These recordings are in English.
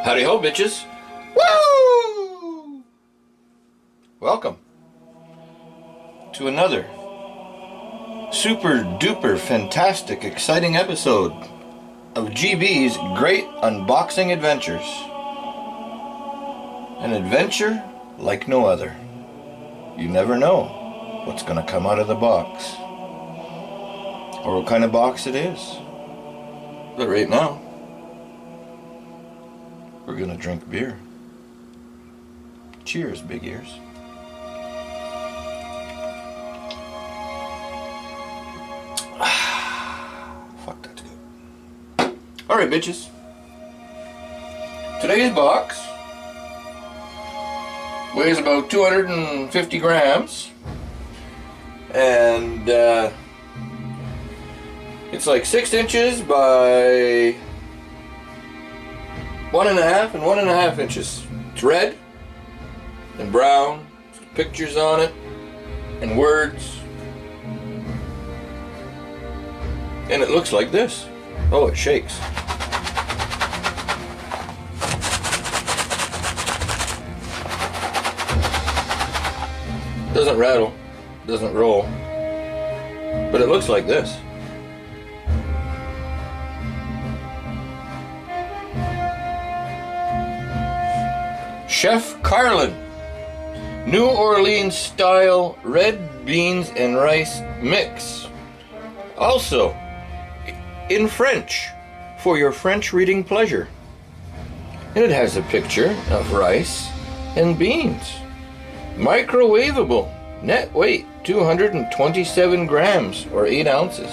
Howdy ho, bitches. Woo! Welcome to another super duper fantastic exciting episode of GB's Great Unboxing Adventures. An adventure like no other. You never know what's gonna come out of the box, or what kind of box it is. But right now, we're gonna drink beer. Cheers, big ears. Fuck, that's good. Alright, bitches. Today's box weighs about 250 grams. And it's like 6 inches by 1.5 and 1.5 inches. It's red and brown, pictures on it, and words. And it looks like this. Oh, it shakes. Doesn't rattle, doesn't roll, but it looks like this. Chef Carlin, New Orleans style red beans and rice mix. Also in French for your French reading pleasure. And it has a picture of rice and beans. Microwavable, net weight 227 grams or 8 ounces.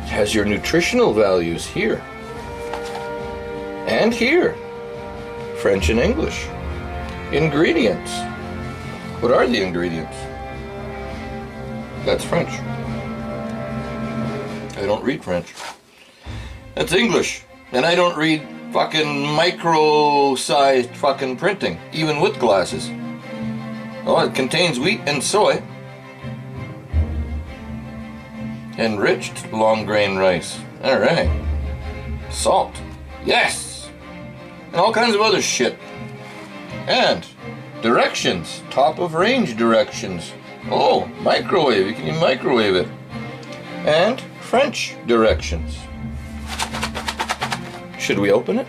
It has your nutritional values here. And here, French and English. Ingredients. What are the ingredients? That's French. I don't read French. That's English. And I don't read fucking micro-sized fucking printing, even with glasses. Oh, it contains wheat and soy. Enriched long grain rice. Alright. Salt. Yes! And all kinds of other shit. And directions. Top of range directions. Oh, microwave. You can microwave it. And French directions. Should we open it?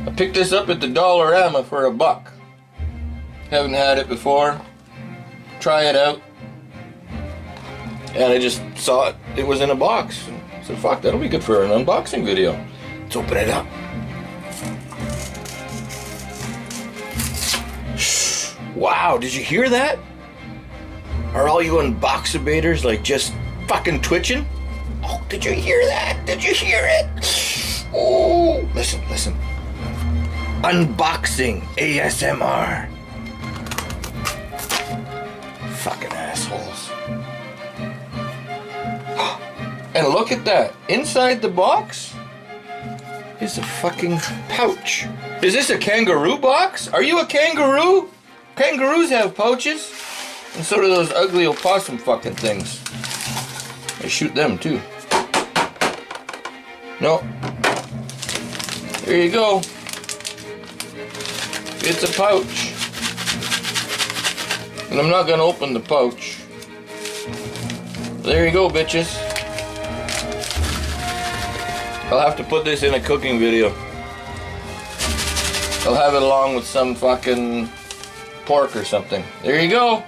I picked this up at the Dollarama for $1. Haven't had it before. Try it out. And I just saw it. It was in a box. I said, fuck, that'll be good for an unboxing video. Let's open it up. Wow, did you hear that? Are all you Unboxabators like just fucking twitching? Oh, did you hear that? Did you hear it? Oh, listen, listen. Unboxing ASMR. Fucking assholes. And look at that. Inside the box is a fucking pouch. Is this a kangaroo box? Are you a kangaroo? Kangaroos have pouches. And so do those ugly opossum fucking things. I shoot them too. No. There you go. It's a pouch. And I'm not gonna open the pouch. There you go, bitches. I'll have to put this in a cooking video. I'll have it along with some fucking pork or something. There you go.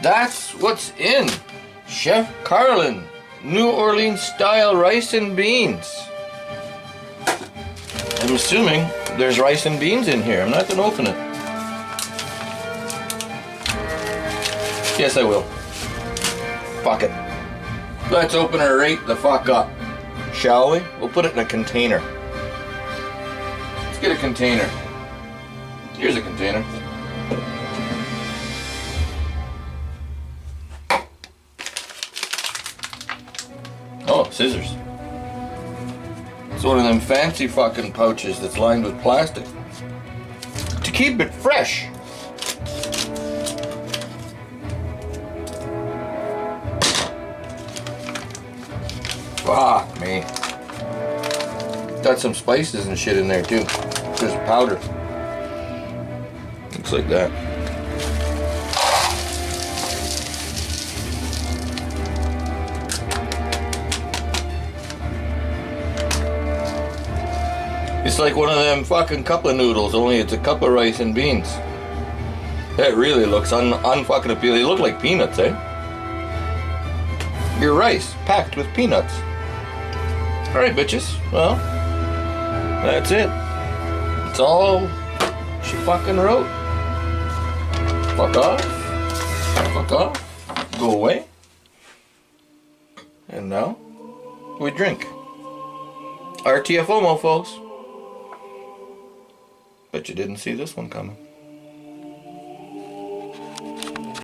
That's what's in Chef Carlin New Orleans style rice and beans. I'm assuming there's rice and beans in here. I'm not going to open it. Yes, I will. Fuck it. Let's open her right the fuck up. Shall we? We'll put it in a container. Let's get a container. Here's a container. Oh, scissors. It's one of them fancy fucking pouches that's lined with plastic. To keep it fresh. Fuck me. Got some spices and shit in there too. Just powder. Looks like that. It's like one of them fucking cup of noodles, only it's a cup of rice and beans. That really looks unfucking appealing. They look like peanuts, eh? Your rice packed with peanuts. Alright, bitches. Well, that's it. It's all she fucking wrote. Fuck off. Fuck off. Go away. And now, we drink. RTFO, mofos. Bet you didn't see this one coming.